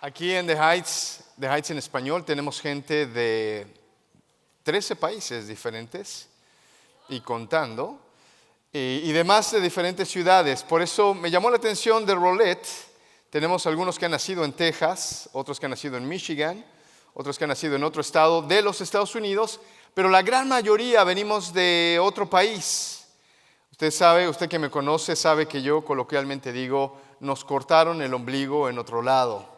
Aquí en The Heights en español, tenemos gente de 13 países diferentes y contando, y demás de diferentes ciudades. Por eso me llamó la atención de Rolette. Tenemos algunos que han nacido en Texas, otros que han nacido en Michigan, otros que han nacido en otro estado de los Estados Unidos, pero la gran mayoría venimos de otro país. Usted sabe, usted que me conoce, sabe que yo coloquialmente digo, nos cortaron el ombligo en otro lado.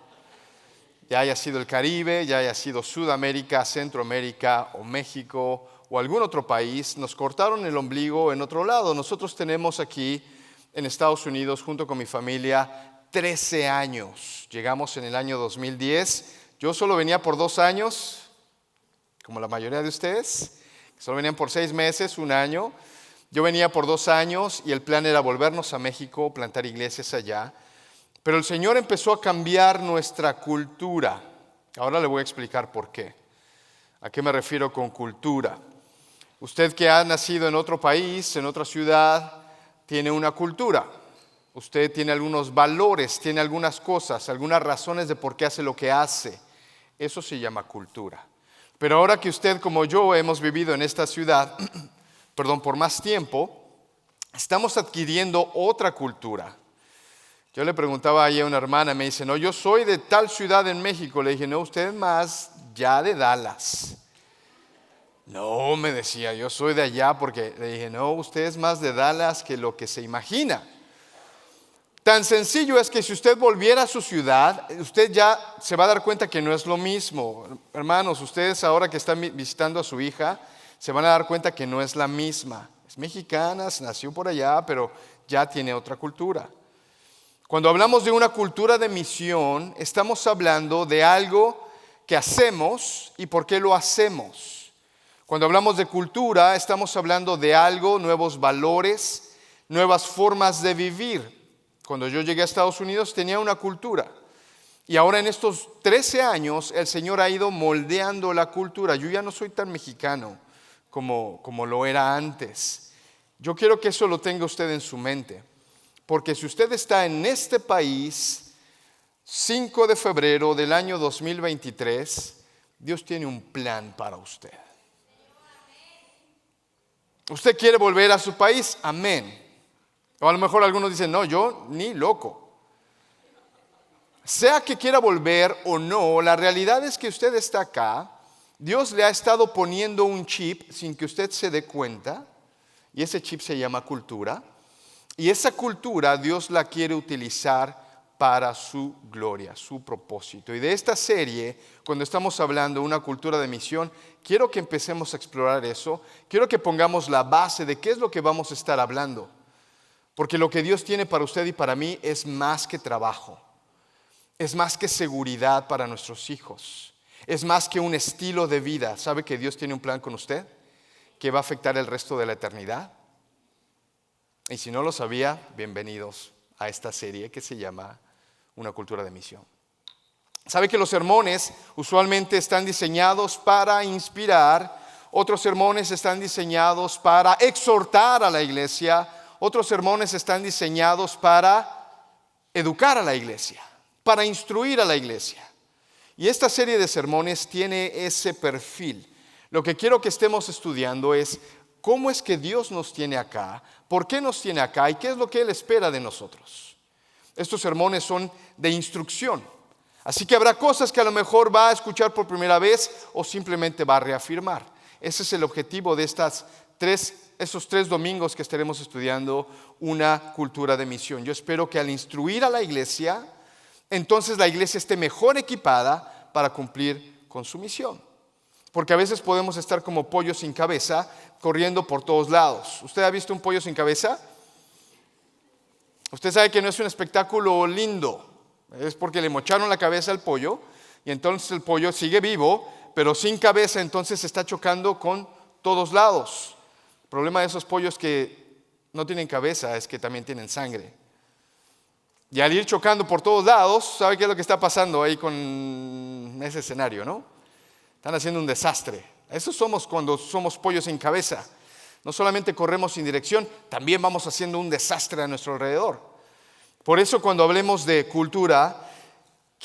Ya haya sido el Caribe, ya haya sido Sudamérica, Centroamérica o México o algún otro país, nos cortaron el ombligo en otro lado. Nosotros tenemos aquí en Estados Unidos, junto con mi familia, 13 años. Llegamos en el año 2010. Yo solo venía por 2 años, como la mayoría de ustedes. Solo venían por 6 meses, 1 año. Yo venía por 2 años y el plan era volvernos a México, plantar iglesias allá. Pero el Señor empezó a cambiar nuestra cultura. Ahora le voy a explicar por qué. ¿A qué me refiero con cultura? Usted que ha nacido en otro país, en otra ciudad, tiene una cultura. Usted tiene algunos valores, tiene algunas cosas, algunas razones de por qué hace lo que hace. Eso se llama cultura. Pero ahora que usted, como yo, hemos vivido en esta ciudad, por más tiempo, estamos adquiriendo otra cultura. Yo le preguntaba ahí a una hermana, me dice, no, yo soy de tal ciudad en México. Le dije, no, usted es más ya de Dallas. No, me decía, yo soy de allá, porque le dije, no, usted es más de Dallas que lo que se imagina. Tan sencillo es que si usted volviera a su ciudad, usted ya se va a dar cuenta que no es lo mismo. Hermanos, ustedes ahora que están visitando a su hija, se van a dar cuenta que no es la misma. Es mexicana, nació por allá, pero ya tiene otra cultura. Cuando hablamos de una cultura de misión, estamos hablando de algo que hacemos y por qué lo hacemos. Cuando hablamos de cultura, estamos hablando de algo, nuevos valores, nuevas formas de vivir. Cuando yo llegué a Estados Unidos tenía una cultura. Y ahora en estos 13 años el Señor ha ido moldeando la cultura. Yo ya no soy tan mexicano como lo era antes. Yo quiero que eso lo tenga usted en su mente. Porque si usted está en este país, 5 de febrero del año 2023, Dios tiene un plan para usted. ¿Usted quiere volver a su país? Amén. O a lo mejor algunos dicen, no, yo ni loco. Sea que quiera volver o no, la realidad es que usted está acá. Dios le ha estado poniendo un chip sin que usted se dé cuenta. Y ese chip se llama cultura. Y esa cultura Dios la quiere utilizar para su gloria, su propósito. Y de esta serie, cuando estamos hablando de una cultura de misión, quiero que empecemos a explorar eso. Quiero que pongamos la base de qué es lo que vamos a estar hablando. Porque lo que Dios tiene para usted y para mí es más que trabajo. Es más que seguridad para nuestros hijos. Es más que un estilo de vida. ¿Sabe que Dios tiene un plan con usted que va a afectar el resto de la eternidad? Y si no lo sabía, bienvenidos a esta serie que se llama Una cultura de misión. ¿Sabe que los sermones usualmente están diseñados para inspirar? Otros sermones están diseñados para exhortar a la iglesia. Otros sermones están diseñados para educar a la iglesia, para instruir a la iglesia. Y esta serie de sermones tiene ese perfil. Lo que quiero que estemos estudiando es cómo es que Dios nos tiene acá, por qué nos tiene acá y qué es lo que Él espera de nosotros. Estos sermones son de instrucción. Así que habrá cosas que a lo mejor va a escuchar por primera vez o simplemente va a reafirmar. Ese es el objetivo de esos 3 domingos que estaremos estudiando una cultura de misión. Yo espero que al instruir a la iglesia, entonces la iglesia esté mejor equipada para cumplir con su misión. Porque a veces podemos estar como pollos sin cabeza, corriendo por todos lados. ¿Usted ha visto un pollo sin cabeza? Usted sabe que no es un espectáculo lindo. Es porque le mocharon la cabeza al pollo y entonces el pollo sigue vivo, pero sin cabeza, entonces se está chocando con todos lados. El problema de esos pollos que no tienen cabeza es que también tienen sangre. Y al ir chocando por todos lados, ¿sabe qué es lo que está pasando ahí con ese escenario, no? Están haciendo un desastre. Eso somos cuando somos pollos sin cabeza. No solamente corremos sin dirección, también vamos haciendo un desastre a nuestro alrededor. Por eso cuando hablemos de cultura,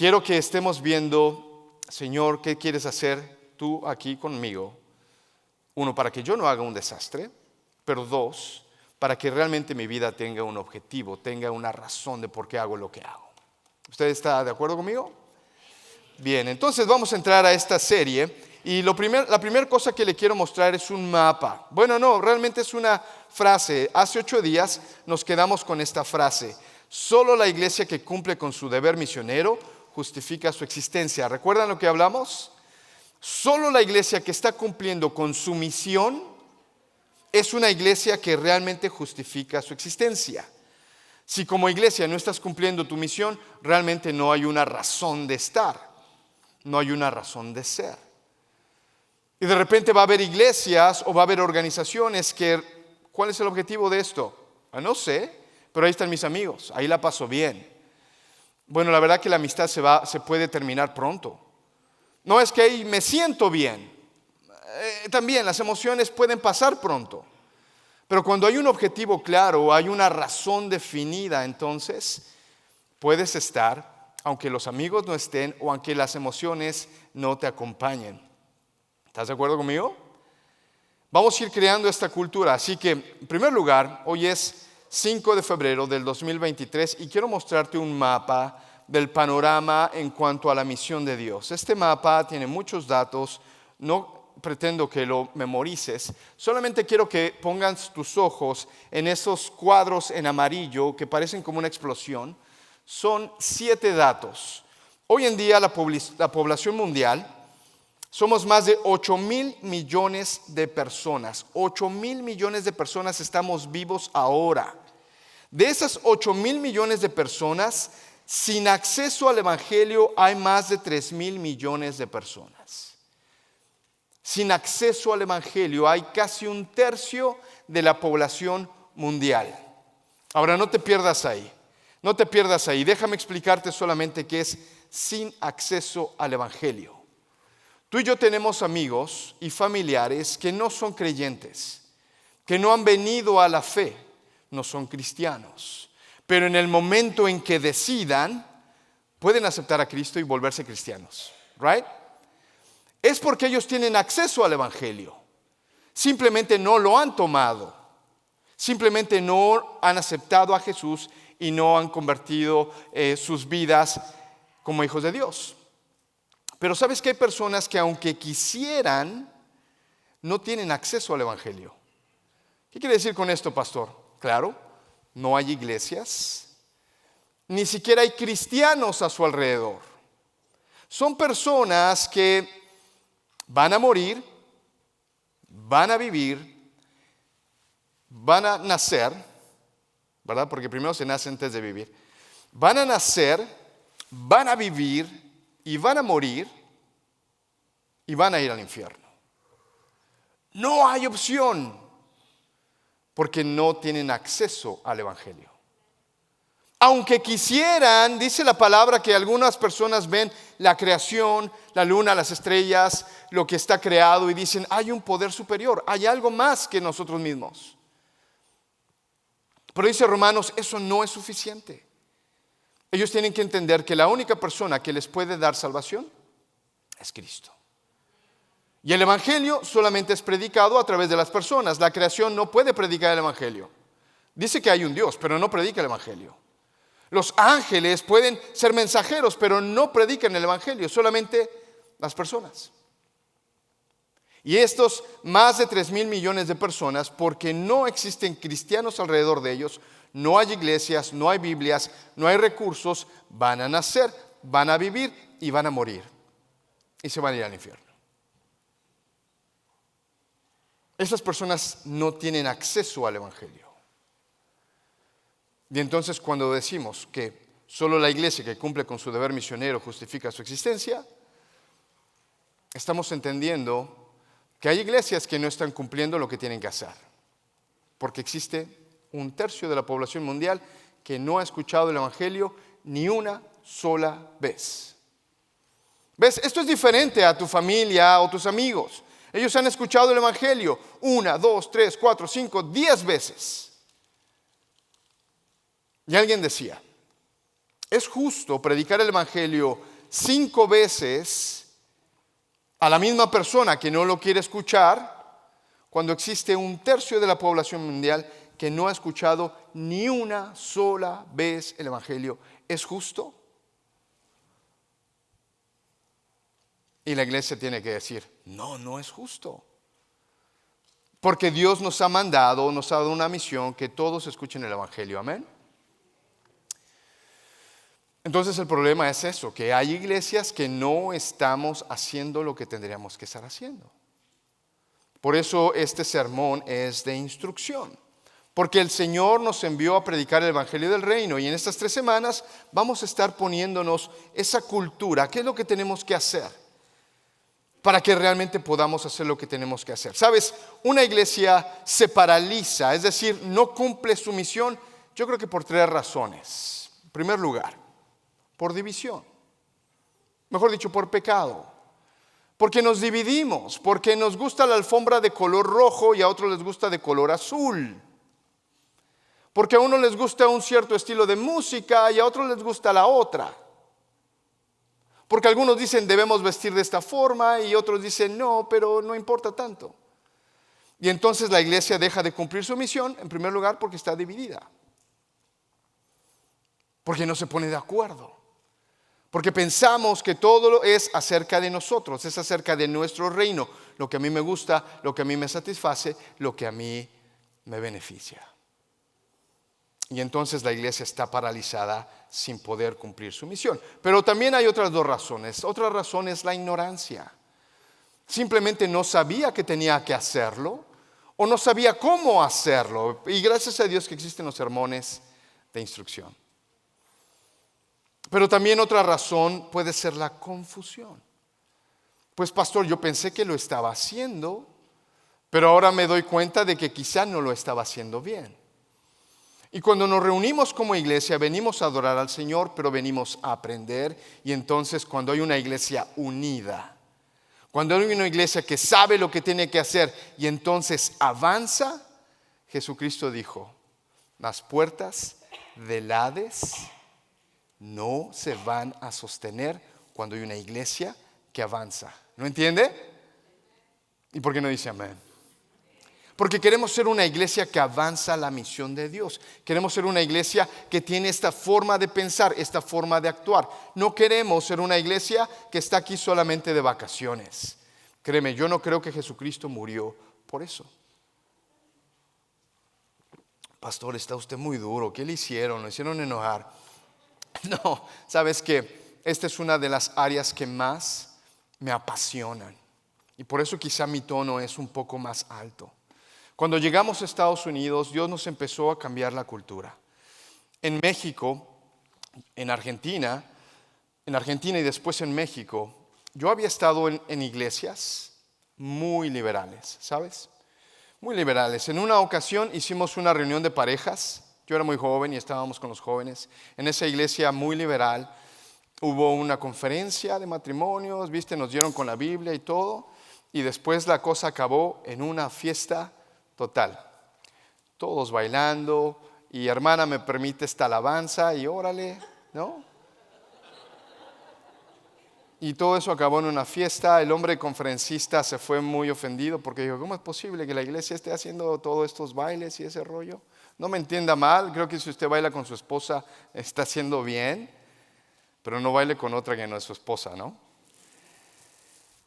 quiero que estemos viendo, Señor, ¿qué quieres hacer tú aquí conmigo? Uno, para que yo no haga un desastre, pero dos, para que realmente mi vida tenga un objetivo, tenga una razón de por qué hago lo que hago. ¿Usted está de acuerdo conmigo? Bien, entonces vamos a entrar a esta serie y la primera cosa que le quiero mostrar es un mapa. Bueno, no, realmente es una frase. Hace 8 días nos quedamos con esta frase. Solo la iglesia que cumple con su deber misionero justifica su existencia. ¿Recuerdan lo que hablamos? Solo la iglesia que está cumpliendo con su misión es una iglesia que realmente justifica su existencia. Si como iglesia no estás cumpliendo tu misión, realmente no hay una razón de estar. No hay una razón de ser. Y de repente va a haber iglesias o va a haber organizaciones que, ¿cuál es el objetivo de esto? No sé, pero ahí están mis amigos, ahí la paso bien. Bueno, la verdad que la amistad se puede terminar pronto. No es que ahí me siento bien. También las emociones pueden pasar pronto. Pero cuando hay un objetivo claro, hay una razón definida, entonces puedes estar, aunque los amigos no estén o aunque las emociones no te acompañen. ¿Estás de acuerdo conmigo? Vamos a ir creando esta cultura. Así que, en primer lugar, hoy es 5 de febrero del 2023 y quiero mostrarte un mapa del panorama en cuanto a la misión de Dios. Este mapa tiene muchos datos, no pretendo que lo memorices, solamente quiero que pongas tus ojos en esos cuadros en amarillo que parecen como una explosión. Son 7 datos. Hoy en día la población mundial somos más de 8,000 millones de personas. 8,000 millones de personas estamos vivos ahora. De esas 8,000 millones de personas, sin acceso al Evangelio hay más de 3,000 millones de personas. Sin acceso al Evangelio hay casi 1/3 de la población mundial. Ahora no te pierdas ahí. No te pierdas ahí. Déjame explicarte solamente qué es sin acceso al Evangelio. Tú y yo tenemos amigos y familiares que no son creyentes, que no han venido a la fe, no son cristianos. Pero en el momento en que decidan, pueden aceptar a Cristo y volverse cristianos. ¿Right? Es porque ellos tienen acceso al Evangelio. Simplemente no lo han tomado. Simplemente no han aceptado a Jesús y no han convertido sus vidas como hijos de Dios. Pero sabes que hay personas que aunque quisieran, no tienen acceso al Evangelio. ¿Qué quiere decir con esto, pastor? Claro, no hay iglesias, ni siquiera hay cristianos a su alrededor. Son personas que van a morir, van a vivir, van a nacer, ¿verdad? Porque primero se nace antes de vivir. Van a nacer, van a vivir y van a morir y van a ir al infierno. No hay opción porque no tienen acceso al Evangelio. Aunque quisieran, dice la palabra que algunas personas ven la creación, la luna, las estrellas, lo que está creado y dicen, hay un poder superior, hay algo más que nosotros mismos. Pero dice Romanos, eso no es suficiente. Ellos tienen que entender que la única persona que les puede dar salvación es Cristo. Y el Evangelio solamente es predicado a través de las personas. La creación no puede predicar el Evangelio. Dice que hay un Dios, pero no predica el Evangelio. Los ángeles pueden ser mensajeros, pero no predican el Evangelio, solamente las personas. Y estos más de 3,000 millones de personas, porque no existen cristianos alrededor de ellos, no hay iglesias, no hay Biblias, no hay recursos, van a nacer, van a vivir y van a morir. Y se van a ir al infierno. Esas personas no tienen acceso al Evangelio. Y entonces cuando decimos que solo la iglesia que cumple con su deber misionero justifica su existencia, estamos entendiendo que hay iglesias que no están cumpliendo lo que tienen que hacer. Porque existe 1/3 de la población mundial que no ha escuchado el Evangelio ni una sola vez. ¿Ves? Esto es diferente a tu familia o tus amigos. Ellos han escuchado el Evangelio 1, 2, 3, 4, 5, 10 veces. Y alguien decía, ¿es justo predicar el Evangelio 5 veces a la misma persona que no lo quiere escuchar, cuando existe 1/3 de la población mundial que no ha escuchado ni una sola vez el Evangelio? ¿Es justo? Y la iglesia tiene que decir, no, no es justo. Porque Dios nos ha mandado, nos ha dado una misión, que todos escuchen el Evangelio. Amén. Entonces el problema es eso, que hay iglesias que no estamos haciendo lo que tendríamos que estar haciendo. Por eso este sermón es de instrucción. Porque el Señor nos envió a predicar el Evangelio del Reino. Y en estas 3 semanas vamos a estar poniéndonos esa cultura. ¿Qué es lo que tenemos que hacer para que realmente podamos hacer lo que tenemos que hacer? ¿Sabes? Una iglesia se paraliza, es decir, no cumple su misión, yo creo que por 3 razones. En primer lugar, por división. Mejor dicho, por pecado. Porque nos dividimos, porque nos gusta la alfombra de color rojo y a otros les gusta de color azul. Porque a uno les gusta un cierto estilo de música y a otros les gusta la otra. Porque algunos dicen debemos vestir de esta forma y otros dicen no, pero no importa tanto. Y entonces la iglesia deja de cumplir su misión, en primer lugar porque está dividida. Porque no se pone de acuerdo. Porque pensamos que todo es acerca de nosotros, es acerca de nuestro reino, lo que a mí me gusta, lo que a mí me satisface, lo que a mí me beneficia. Y entonces la iglesia está paralizada sin poder cumplir su misión. Pero también hay otras 2 razones. Otra razón es la ignorancia. Simplemente no sabía que tenía que hacerlo o no sabía cómo hacerlo. Y gracias a Dios que existen los sermones de instrucción. Pero también otra razón puede ser la confusión. Pues pastor, yo pensé que lo estaba haciendo, pero ahora me doy cuenta de que quizá no lo estaba haciendo bien. Y cuando nos reunimos como iglesia, venimos a adorar al Señor, pero venimos a aprender. Y entonces cuando hay una iglesia unida, cuando hay una iglesia que sabe lo que tiene que hacer y entonces avanza, Jesucristo dijo, las puertas del Hades no se van a sostener cuando hay una iglesia que avanza. ¿No entiende? ¿Y por qué no dice amén? Porque queremos ser una iglesia que avanza la misión de Dios. Queremos ser una iglesia que tiene esta forma de pensar, esta forma de actuar. No queremos ser una iglesia que está aquí solamente de vacaciones. Créeme, yo no creo que Jesucristo murió por eso. Pastor, está usted muy duro. ¿Qué le hicieron? Lo hicieron enojar. No, sabes que esta es una de las áreas que más me apasionan. Y por eso quizá mi tono es un poco más alto. Cuando llegamos a Estados Unidos, Dios nos empezó a cambiar la cultura. En México, en Argentina y después en México, yo había estado en iglesias muy liberales, ¿sabes? Muy liberales. En una ocasión hicimos una reunión de parejas. Yo era muy joven y estábamos con los jóvenes. En esa iglesia muy liberal hubo una conferencia de matrimonios, ¿viste? Nos dieron con la Biblia y todo. Y después la cosa acabó en una fiesta total. Todos bailando. Y hermana, ¿me permite esta alabanza? Y órale, ¿no? Y todo eso acabó en una fiesta. El hombre conferencista se fue muy ofendido porque dijo, ¿cómo es posible que la iglesia esté haciendo todos estos bailes y ese rollo? No me entienda mal, creo que si usted baila con su esposa está haciendo bien, pero no baile con otra que no es su esposa, ¿no?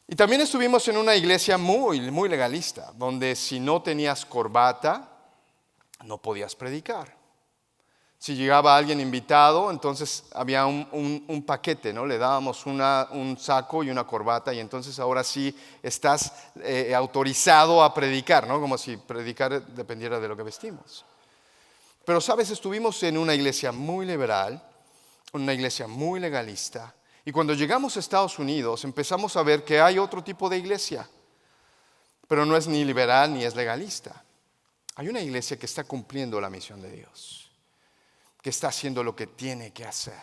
Y también estuvimos en una iglesia muy, muy legalista, donde si no tenías corbata, no podías predicar. Si llegaba alguien invitado, entonces había un paquete, ¿no? Le dábamos un saco y una corbata y entonces ahora sí estás autorizado a predicar, ¿no? Como si predicar dependiera de lo que vestimos. Pero, ¿sabes? Estuvimos en una iglesia muy liberal, una iglesia muy legalista. Y cuando llegamos a Estados Unidos empezamos a ver que hay otro tipo de iglesia. Pero no es ni liberal ni es legalista. Hay una iglesia que está cumpliendo la misión de Dios. Que está haciendo lo que tiene que hacer.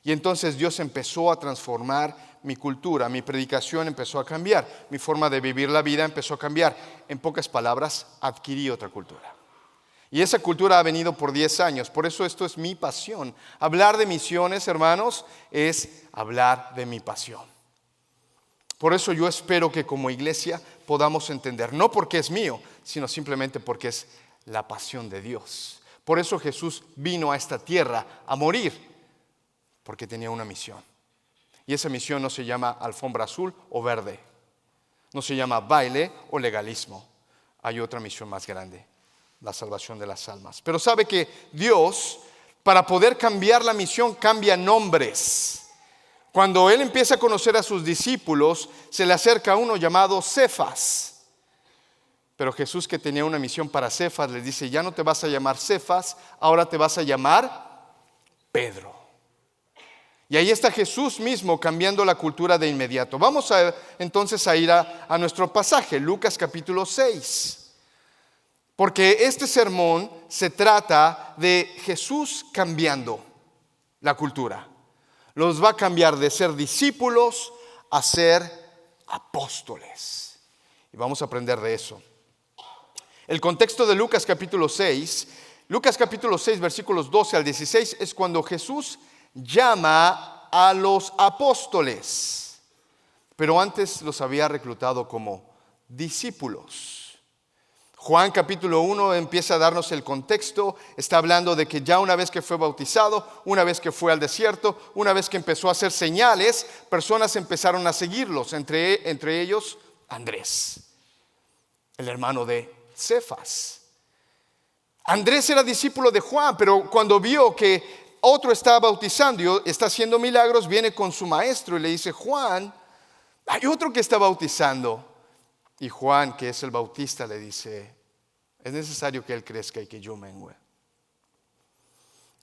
Y entonces Dios empezó a transformar mi cultura. Mi predicación empezó a cambiar. Mi forma de vivir la vida empezó a cambiar. En pocas palabras, adquirí otra cultura. Y esa cultura ha venido por 10 años. Por eso esto es mi pasión. Hablar de misiones, hermanos, es hablar de mi pasión. Por eso yo espero que como iglesia podamos entender, no porque es mío, sino simplemente porque es la pasión de Dios. Por eso Jesús vino a esta tierra a morir, porque tenía una misión. Y esa misión no se llama alfombra azul o verde. No se llama baile o legalismo. Hay otra misión más grande, la salvación de las almas. Pero sabe que Dios, para poder cambiar la misión, cambia nombres. Cuando Él empieza a conocer a sus discípulos, se le acerca uno llamado Cefas. Pero Jesús, que tenía una misión para Cefas, le dice, ya no te vas a llamar Cefas, ahora te vas a llamar Pedro. Y ahí está Jesús mismo cambiando la cultura de inmediato. Vamos entonces a ir a nuestro pasaje, Lucas capítulo 6. Porque este sermón se trata de Jesús cambiando la cultura. Los va a cambiar de ser discípulos a ser apóstoles. Y vamos a aprender de eso. El contexto de Lucas capítulo 6, versículos 12 al 16, es cuando Jesús llama a los apóstoles. Pero antes los había reclutado como discípulos. Juan capítulo 1 empieza a darnos el contexto, está hablando de que ya una vez que fue bautizado, una vez que fue al desierto, una vez que empezó a hacer señales, personas empezaron a seguirlos, entre ellos Andrés, el hermano de Cefas. Andrés era discípulo de Juan, pero cuando vio que otro está bautizando y está haciendo milagros, viene con su maestro y le dice, Juan, hay otro que está bautizando. Y Juan, que es el bautista, le dice, es necesario que él crezca y que yo mengue.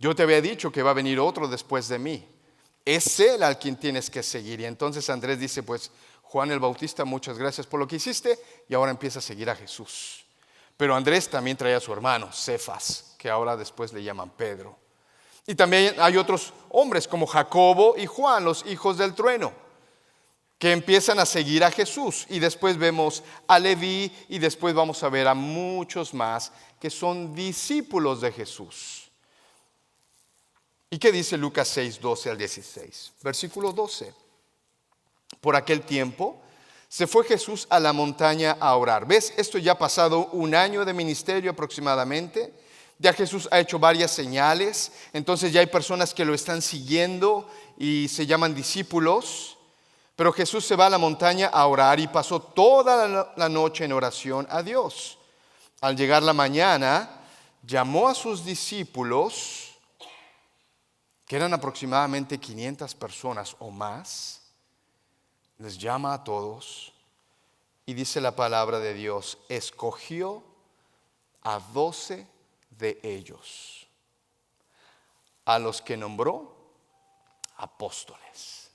Yo te había dicho que va a venir otro después de mí. Es él al quien tienes que seguir. Y entonces Andrés dice, pues Juan el Bautista, muchas gracias por lo que hiciste. Y ahora empieza a seguir a Jesús. Pero Andrés también trae a su hermano, Cefas, que ahora después le llaman Pedro. Y también hay otros hombres como Jacobo y Juan, los hijos del trueno, que empiezan a seguir a Jesús. Y después vemos a Leví y después vamos a ver a muchos más que son discípulos de Jesús. ¿Y qué dice Lucas 6, 12 al 16? Versículo 12. Por aquel tiempo se fue Jesús a la montaña a orar. ¿Ves? Esto ya ha pasado un año de ministerio aproximadamente. Ya Jesús ha hecho varias señales. Entonces ya hay personas que lo están siguiendo y se llaman discípulos. Pero Jesús se va a la montaña a orar y pasó toda la noche en oración a Dios. Al llegar la mañana, llamó a sus discípulos, que eran aproximadamente 500 personas o más, les llama a todos y dice la palabra de Dios, escogió a 12 de ellos, a los que nombró apóstoles.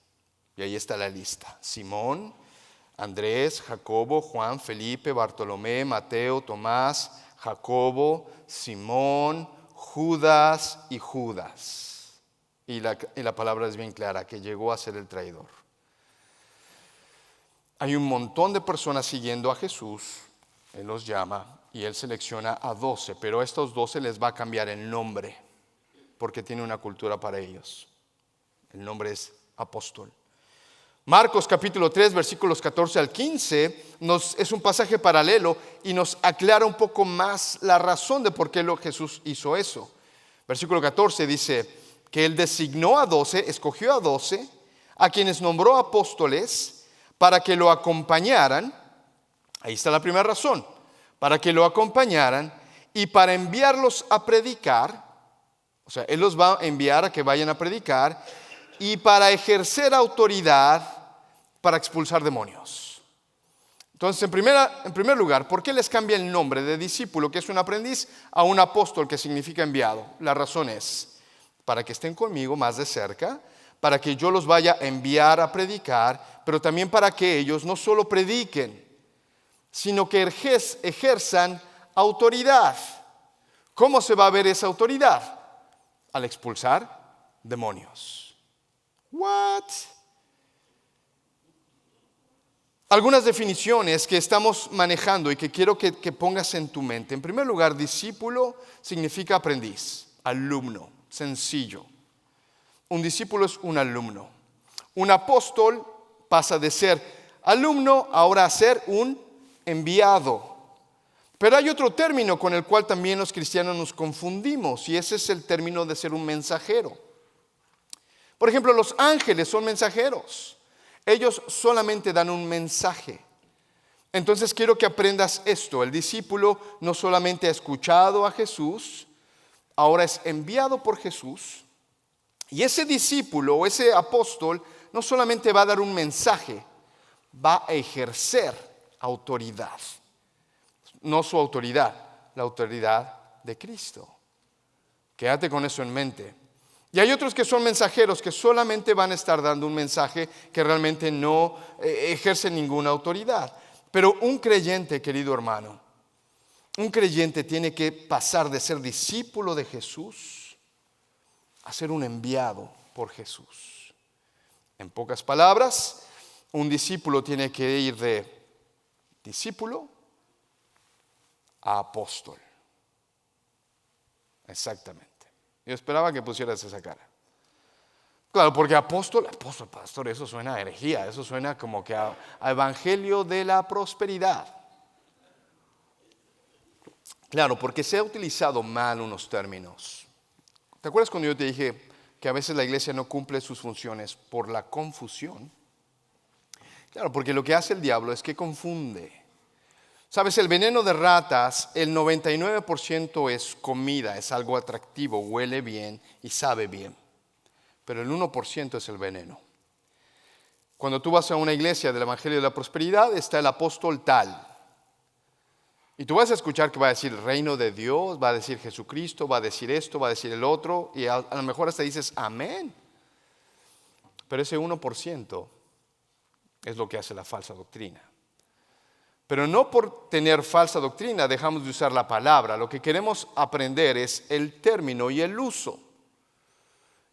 Y ahí está la lista. Simón, Andrés, Jacobo, Juan, Felipe, Bartolomé, Mateo, Tomás, Jacobo, Simón, Judas y Judas. Y la palabra es bien clara, que llegó a ser el traidor. Hay un montón de personas siguiendo a Jesús. Él los llama y él selecciona a 12, pero a estos 12 les va a cambiar el nombre, porque tiene una cultura para ellos. El nombre es apóstol. Marcos capítulo 3 versículos 14 al 15 es un pasaje paralelo y nos aclara un poco más la razón de por qué Jesús hizo eso. Versículo 14 dice que él designó a 12, escogió a 12, a quienes nombró apóstoles para que lo acompañaran. Ahí está la primera razón, para que lo acompañaran y para enviarlos a predicar. O sea, él los va a enviar a que vayan a predicar y para ejercer autoridad para expulsar demonios. Entonces, en primer lugar, ¿por qué les cambia el nombre de discípulo, que es un aprendiz, a un apóstol, que significa enviado? La razón es, para que estén conmigo más de cerca, para que yo los vaya a enviar a predicar, pero también para que ellos no solo prediquen, sino que ejerzan autoridad. ¿Cómo se va a ver esa autoridad? Al expulsar demonios. What? Algunas definiciones que estamos manejando y que quiero que pongas en tu mente. En primer lugar, discípulo significa aprendiz, alumno, sencillo. Un discípulo es un alumno. Un apóstol pasa de ser alumno ahora a ser un enviado. Pero hay otro término con el cual también los cristianos nos confundimos, y ese es el término de ser un mensajero. Por ejemplo, los ángeles son mensajeros. Ellos solamente dan un mensaje. Entonces quiero que aprendas esto. El discípulo no solamente ha escuchado a Jesús, ahora es enviado por Jesús. Y ese discípulo o ese apóstol no solamente va a dar un mensaje, va a ejercer autoridad. No su autoridad, la autoridad de Cristo. Quédate con eso en mente. Y hay otros que son mensajeros que solamente van a estar dando un mensaje que realmente no ejerce ninguna autoridad. Pero un creyente, querido hermano, un creyente tiene que pasar de ser discípulo de Jesús a ser un enviado por Jesús. En pocas palabras, un discípulo tiene que ir de discípulo a apóstol. Exactamente. Yo esperaba que pusieras esa cara. Claro, porque apóstol, pastor, eso suena a herejía, eso suena como que a evangelio de la prosperidad. Claro, porque se ha utilizado mal unos términos. ¿Te acuerdas cuando yo te dije que a veces la iglesia no cumple sus funciones por la confusión? Claro, porque lo que hace el diablo es que confunde. Sabes, el veneno de ratas, el 99% es comida, es algo atractivo, huele bien y sabe bien. Pero el 1% es el veneno. Cuando tú vas a una iglesia del Evangelio de la Prosperidad, está el apóstol tal. Y tú vas a escuchar que va a decir el reino de Dios, va a decir Jesucristo, va a decir esto, va a decir el otro, y a lo mejor hasta dices amén. Pero ese 1% es lo que hace la falsa doctrina. Pero no por tener falsa doctrina dejamos de usar la palabra. Lo que queremos aprender es el término y el uso.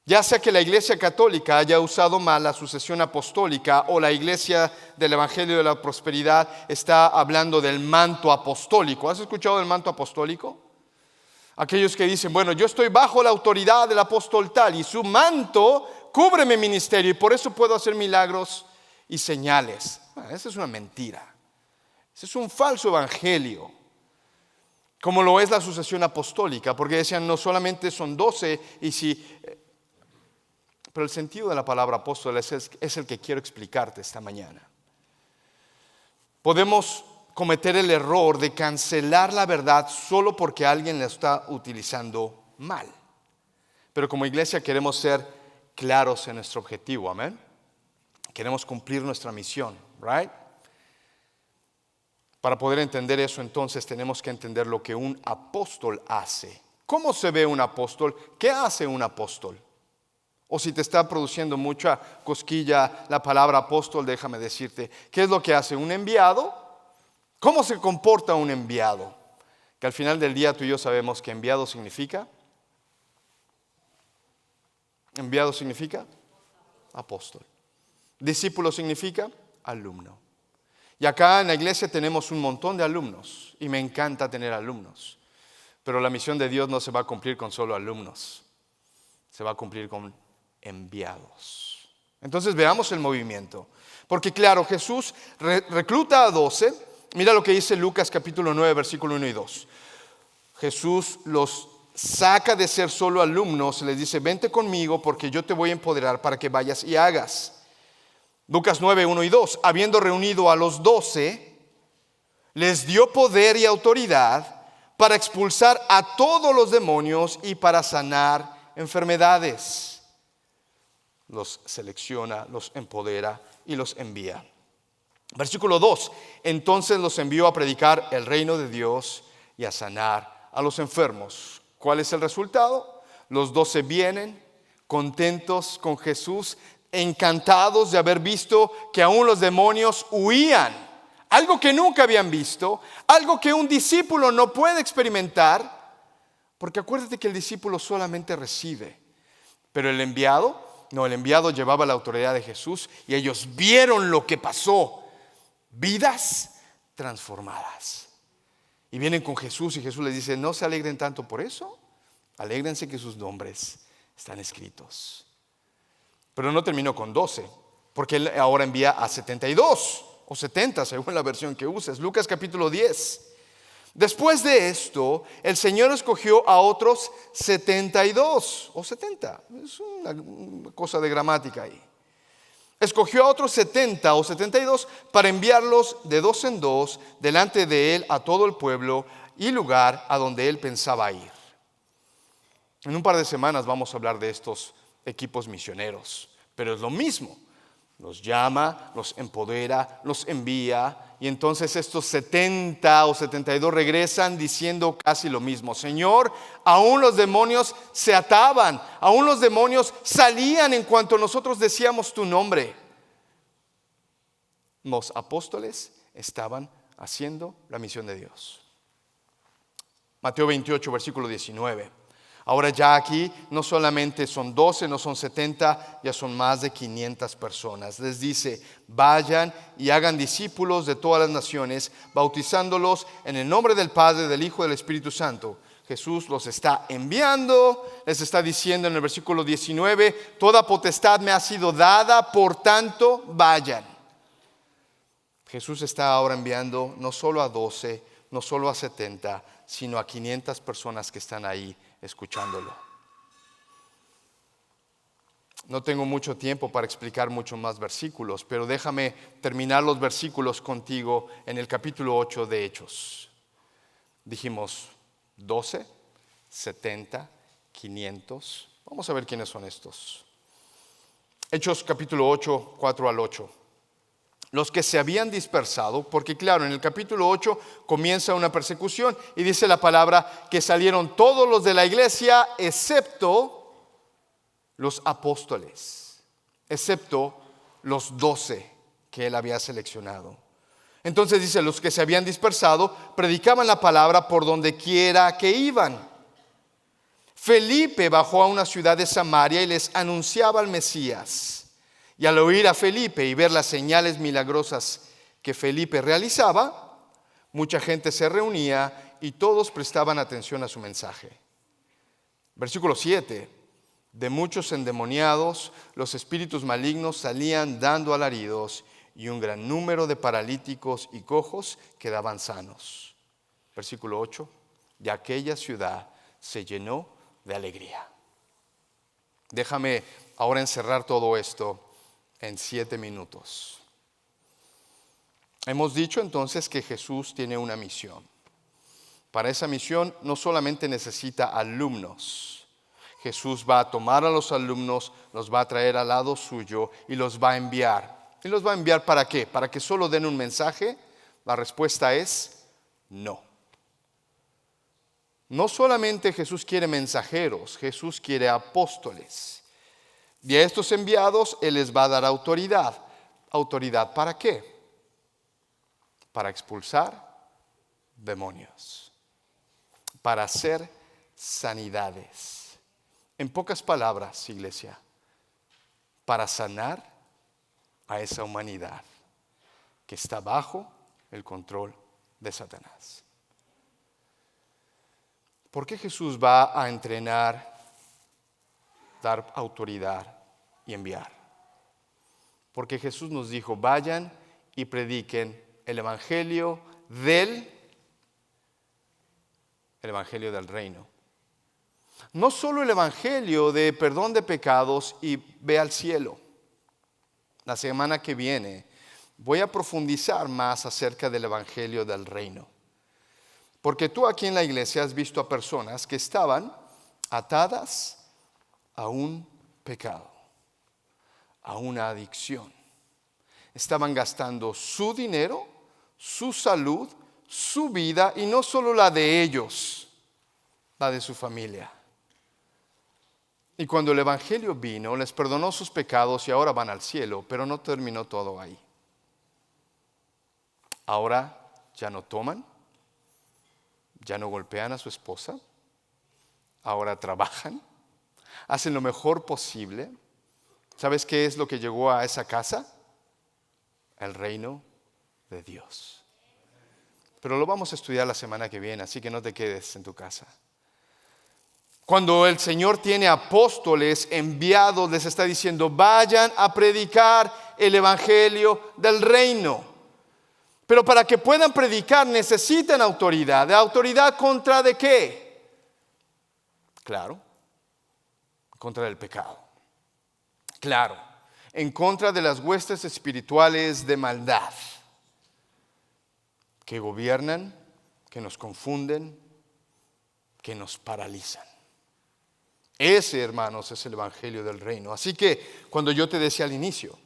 Ya sea que la Iglesia Católica haya usado mal la sucesión apostólica o la Iglesia del Evangelio de la Prosperidad está hablando del manto apostólico. ¿Has escuchado del manto apostólico? Aquellos que dicen, bueno, yo estoy bajo la autoridad del apóstol tal y su manto cubre mi ministerio y por eso puedo hacer milagros y señales. Esa es una mentira. Ese es un falso evangelio, como lo es la sucesión apostólica, porque decían no solamente son 12, pero el sentido de la palabra apóstol es el que quiero explicarte esta mañana. Podemos cometer el error de cancelar la verdad solo porque alguien la está utilizando mal. Pero como iglesia queremos ser claros en nuestro objetivo, amén. Queremos cumplir nuestra misión, right? Para poder entender eso, entonces tenemos que entender lo que un apóstol hace. ¿Cómo se ve un apóstol? ¿Qué hace un apóstol? O si te está produciendo mucha cosquilla la palabra apóstol, déjame decirte, ¿qué es lo que hace un enviado? ¿Cómo se comporta un enviado? Que al final del día tú y yo sabemos que enviado significa apóstol. Discípulo significa alumno. Y acá en la iglesia tenemos un montón de alumnos y me encanta tener alumnos. Pero la misión de Dios no se va a cumplir con solo alumnos, se va a cumplir con enviados. Entonces veamos el movimiento. Porque claro, Jesús recluta a 12. Mira lo que dice Lucas capítulo 9, versículo 1 y 2. Jesús los saca de ser solo alumnos, les dice, vente conmigo porque yo te voy a empoderar para que vayas y hagas. Lucas 9, 1 y 2, habiendo reunido a los 12, les dio poder y autoridad para expulsar a todos los demonios y para sanar enfermedades. Los selecciona, los empodera y los envía. Versículo 2, entonces los envió a predicar el reino de Dios y a sanar a los enfermos. ¿Cuál es el resultado? Los 12 vienen contentos con Jesús, encantados de haber visto que aún los demonios huían, algo que nunca habían visto, algo que un discípulo no puede experimentar, porque acuérdate que el discípulo solamente recibe, pero el enviado llevaba la autoridad de Jesús y ellos vieron lo que pasó vidas transformadas. Y vienen con Jesús y Jesús les dice, no se alegren tanto por eso, alégrense que sus nombres están escritos. Pero no terminó con 12, porque Él ahora envía a 72 o 70 según la versión que uses. Lucas capítulo 10. Después de esto, el Señor escogió a otros 72 o 70. Es una cosa de gramática ahí. Escogió a otros 70 o 72 para enviarlos de dos en dos delante de Él a todo el pueblo y lugar a donde Él pensaba ir. En un par de semanas vamos a hablar de estos equipos misioneros, pero es lo mismo. Los llama, los empodera, los envía, y entonces estos 70 o 72 regresan diciendo casi lo mismo. Señor, aún los demonios se ataban, aún los demonios salían en cuanto nosotros decíamos tu nombre. Los apóstoles estaban haciendo la misión de Dios. Mateo 28, versículo 19. Ahora ya aquí no solamente son 12, no son 70, ya son más de 500 personas. Les dice, vayan y hagan discípulos de todas las naciones, bautizándolos en el nombre del Padre, del Hijo y del Espíritu Santo. Jesús los está enviando, les está diciendo en el versículo 19, toda potestad me ha sido dada, por tanto vayan. Jesús está ahora enviando no solo a 12, no solo a 70, sino a 500 personas que están ahí escuchándolo. No tengo mucho tiempo para explicar muchos más versículos, pero déjame terminar los versículos contigo en el capítulo 8 de Hechos. Dijimos 12, 70, 500. Vamos a ver quiénes son estos. Hechos capítulo 8, 4 al 8. Los que se habían dispersado, porque claro, en el capítulo 8 comienza una persecución y dice la palabra que salieron todos los de la iglesia excepto los apóstoles, excepto los 12 que él había seleccionado. Entonces dice, los que se habían dispersado predicaban la palabra por donde quiera que iban. Felipe bajó a una ciudad de Samaria y les anunciaba al Mesías. Y al oír a Felipe y ver las señales milagrosas que Felipe realizaba, mucha gente se reunía y todos prestaban atención a su mensaje. Versículo 7. De muchos endemoniados, los espíritus malignos salían dando alaridos y un gran número de paralíticos y cojos quedaban sanos. Versículo 8. De aquella ciudad se llenó de alegría. Déjame ahora encerrar todo esto en 7 minutos. Hemos dicho entonces que Jesús tiene una misión. Para esa misión no solamente necesita alumnos. Jesús va a tomar a los alumnos, los va a traer al lado suyo y los va a enviar. ¿Y los va a enviar para qué? ¿Para que solo den un mensaje? La respuesta es no. No solamente Jesús quiere mensajeros, Jesús quiere apóstoles. Y a estos enviados Él les va a dar autoridad. ¿Autoridad para qué? Para expulsar demonios, para hacer sanidades. En pocas palabras, iglesia, para sanar a esa humanidad que está bajo el control de Satanás. ¿Por qué Jesús va a entrenar, dar autoridad y enviar? Porque Jesús nos dijo, vayan y prediquen el evangelio del reino. No solo el evangelio de perdón de pecados y ve al cielo. La semana que viene voy a profundizar más acerca del evangelio del reino. Porque tú aquí en la iglesia has visto a personas que estaban atadas a un pecado, a una adicción. Estaban gastando su dinero, su salud, su vida, y no solo la de ellos, la de su familia. Y cuando el evangelio vino, les perdonó sus pecados y ahora van al cielo, pero no terminó todo ahí. Ahora ya no toman, ya no golpean a su esposa, ahora trabajan, hacen lo mejor posible. ¿Sabes qué es lo que llegó a esa casa? El reino de Dios. Pero lo vamos a estudiar la semana que viene, así que no te quedes en tu casa. Cuando el Señor tiene apóstoles enviados, les está diciendo, vayan a predicar el evangelio del reino. Pero para que puedan predicar necesitan autoridad. ¿De autoridad contra de qué? Claro, contra el pecado. Claro, en contra de las huestes espirituales de maldad que gobiernan, que nos confunden, que nos paralizan. Ese, hermanos, es el evangelio del reino. Así que cuando yo te decía al inicio,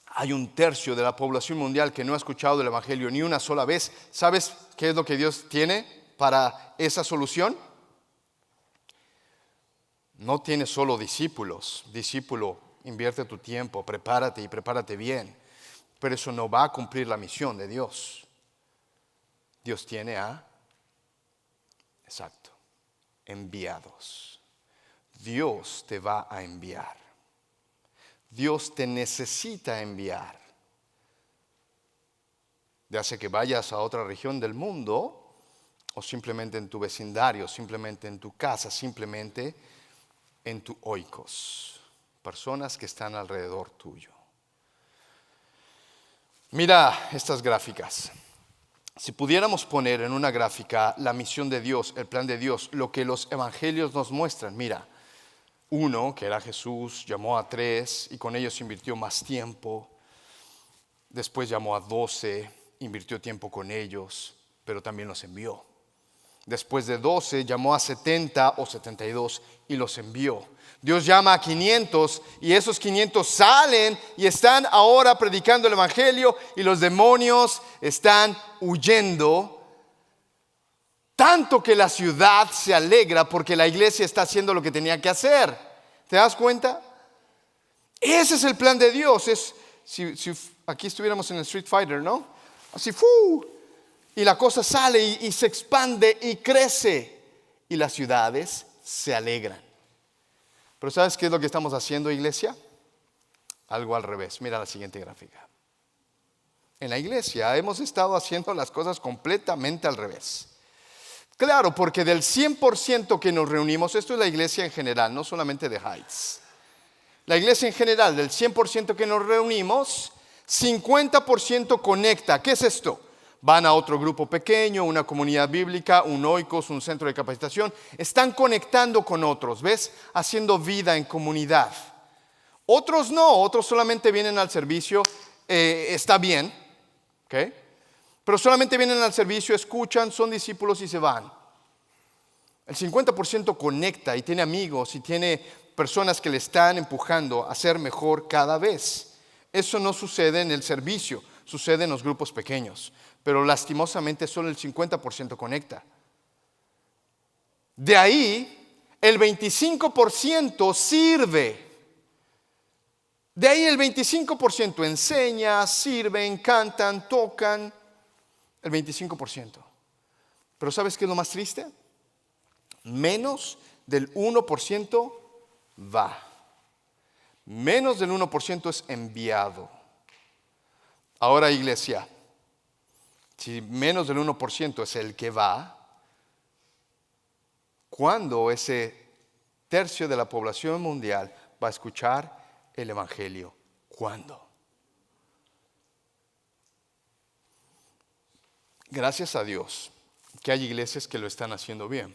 hay 1/3 de la población mundial que no ha escuchado el evangelio ni una sola vez. ¿Sabes qué es lo que Dios tiene para esa solución? No tiene solo discípulos. Discípulo, invierte tu tiempo, prepárate y prepárate bien. Pero eso no va a cumplir la misión de Dios. Dios tiene enviados. Dios te va a enviar. Dios te necesita enviar. Ya sea que vayas a otra región del mundo, o simplemente en tu vecindario, simplemente en tu casa, simplemente en tu oikos. Personas que están alrededor tuyo. Mira estas gráficas. Si pudiéramos poner en una gráfica la misión de Dios, el plan de Dios, lo que los evangelios nos muestran. Mira, 1, que era Jesús, llamó a 3 y con ellos invirtió más tiempo. Después llamó a 12, invirtió tiempo con ellos, pero también los envió. Después de 12 llamó a 70 o 72 y los envió. Dios llama a 500 y esos 500 salen y están ahora predicando el evangelio y los demonios están huyendo. Tanto que la ciudad se alegra porque la iglesia está haciendo lo que tenía que hacer. ¿Te das cuenta? Ese es el plan de Dios. Si aquí estuviéramos en el Street Fighter, ¿no? Así, y la cosa sale y se expande y crece. Y las ciudades se alegran. Pero ¿sabes qué es lo que estamos haciendo, iglesia? Algo al revés. Mira la siguiente gráfica. En la iglesia hemos estado haciendo las cosas completamente al revés. Claro, porque del 100% que nos reunimos, esto es la iglesia en general, no solamente de Heights. La iglesia en general, del 100% que nos reunimos, 50% conecta. ¿Qué es esto? Van a otro grupo pequeño, una comunidad bíblica, un oikos, un centro de capacitación. Están conectando con otros, ¿ves? Haciendo vida en comunidad. Otros no, otros solamente vienen al servicio, está bien, ¿ok? Pero solamente vienen al servicio, escuchan, son discípulos y se van. El 50% conecta y tiene amigos y tiene personas que le están empujando a ser mejor cada vez. Eso no sucede en el servicio, sucede en los grupos pequeños. Pero lastimosamente solo el 50% conecta. De ahí, el 25% sirve. De ahí el 25% enseña, sirven, cantan, tocan. El 25%. Pero ¿sabes qué es lo más triste? Menos del 1% va. Menos del 1% es enviado. Ahora, iglesia, si menos del 1% es el que va, ¿cuándo ese 1/3 de la población mundial va a escuchar el evangelio? ¿Cuándo? Gracias a Dios que hay iglesias que lo están haciendo bien.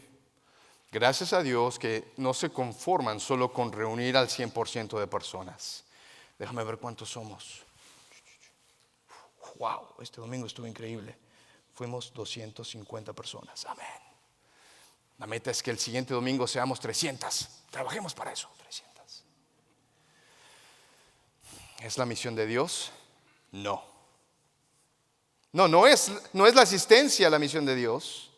Gracias a Dios que no se conforman solo con reunir al 100% de personas. Déjame ver cuántos somos. Wow, este domingo estuvo increíble. Fuimos 250 personas. Amén. La meta es que el siguiente domingo seamos 300. Trabajemos para eso, 300. ¿Es la misión de Dios? No. No es la asistencia la misión de Dios.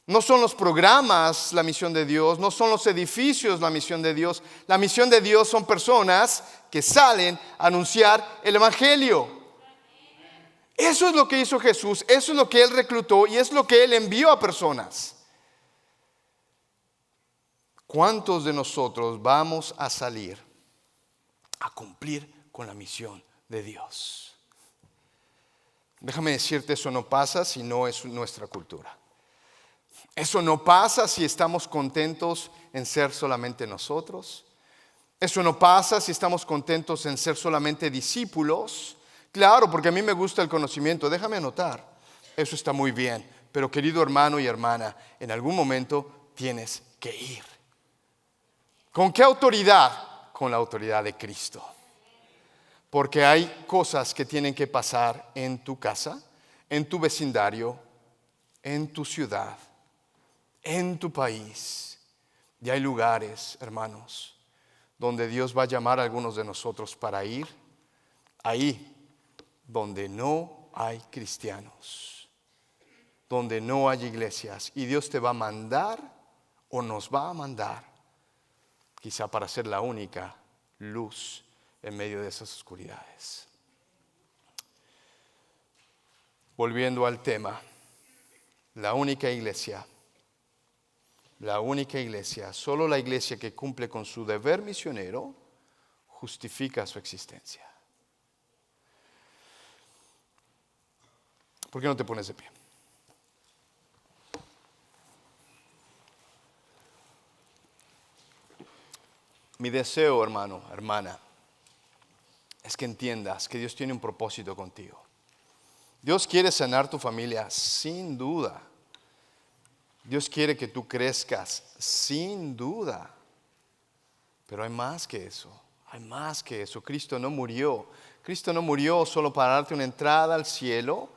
No son los programas la misión de Dios. No son los edificios la misión de Dios. La misión de Dios son personas que salen a anunciar el evangelio. Eso es lo que hizo Jesús. Eso es lo que Él reclutó y es lo que Él envió a personas. ¿Cuántos de nosotros vamos a salir a cumplir con la misión de Dios. Déjame decirte, eso no pasa si no es nuestra cultura. Eso no pasa si estamos contentos en ser solamente nosotros. Eso no pasa si estamos contentos en ser solamente discípulos. Claro, porque a mí me gusta el conocimiento, déjame anotar. Eso está muy bien. Pero querido hermano y hermana, en algún momento tienes que ir. ¿Con qué autoridad? Con la autoridad de Cristo. Porque hay cosas que tienen que pasar en tu casa, en tu vecindario, en tu ciudad, en tu país. Y hay lugares, hermanos, donde Dios va a llamar a algunos de nosotros para ir ahí donde no hay cristianos, donde no hay iglesias. Y Dios te va a mandar o nos va a mandar, quizá para ser la única luz en medio de esas oscuridades. Volviendo al tema, la única iglesia, solo la iglesia que cumple con su deber misionero justifica su existencia. ¿Por qué no te pones de pie? Mi deseo, hermano, hermana, es que entiendas que Dios tiene un propósito contigo. Dios quiere sanar tu familia, sin duda. Dios quiere que tú crezcas, sin duda. Pero hay más que eso, hay más que eso. Cristo no murió. Cristo no murió solo para darte una entrada al cielo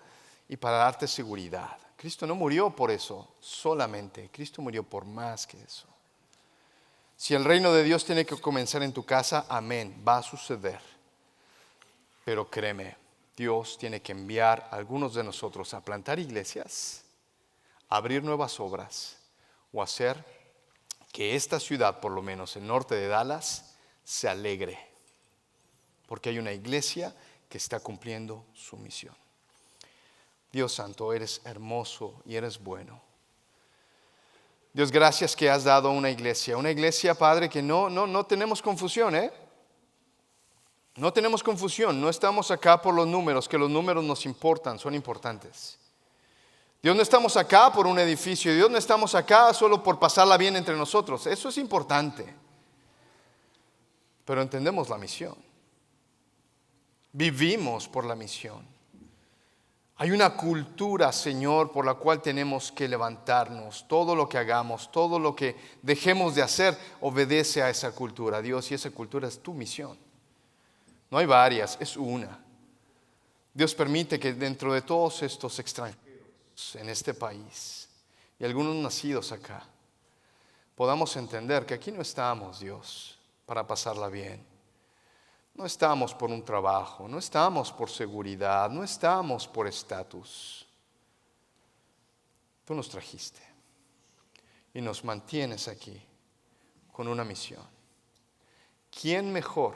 y para darte seguridad. Cristo no murió por eso solamente. Cristo murió por más que eso. Si el reino de Dios tiene que comenzar en tu casa, amén, va a suceder. Pero créeme, Dios tiene que enviar a algunos de nosotros a plantar iglesias, a abrir nuevas obras o hacer que esta ciudad, por lo menos el norte de Dallas, se alegre. Porque hay una iglesia que está cumpliendo su misión. Dios santo, eres hermoso y eres bueno. Dios, gracias que has dado una iglesia, Padre, que no tenemos confusión, ¿eh? No tenemos confusión, no estamos acá por los números, que los números nos importan, son importantes. Dios, no estamos acá por un edificio, Dios, no estamos acá solo por pasarla bien entre nosotros, eso es importante. Pero entendemos la misión, vivimos por la misión. Hay una cultura, Señor, por la cual tenemos que levantarnos. Todo lo que hagamos, todo lo que dejemos de hacer, obedece a esa cultura, Dios, y esa cultura es tu misión. No hay varias, es una. Dios, permite que dentro de todos estos extranjeros en este país y algunos nacidos acá, podamos entender que aquí no estamos, Dios, para pasarla bien. No estamos por un trabajo, no estamos por seguridad, no estamos por estatus. Tú nos trajiste y nos mantienes aquí con una misión. ¿Quién mejor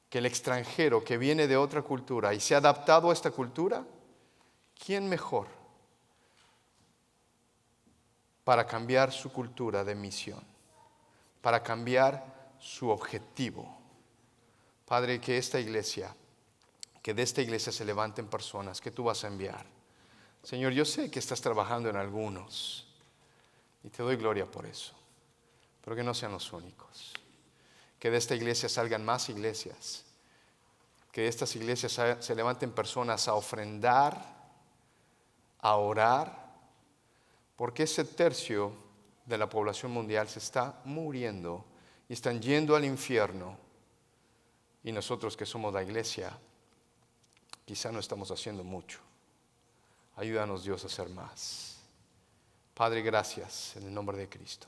que el extranjero que viene de otra cultura y se ha adaptado a esta cultura? ¿Quién mejor para cambiar su cultura de misión, para cambiar su objetivo? Padre, que de esta iglesia se levanten personas que tú vas a enviar. Señor, yo sé que estás trabajando en algunos y te doy gloria por eso, pero que no sean los únicos. Que de esta iglesia salgan más iglesias, que de estas iglesias se levanten personas a ofrendar, a orar, porque ese tercio de la población mundial se está muriendo y están yendo al infierno. Y nosotros que somos la iglesia, quizá no estamos haciendo mucho. Ayúdanos, Dios, a hacer más. Padre, gracias en el nombre de Cristo.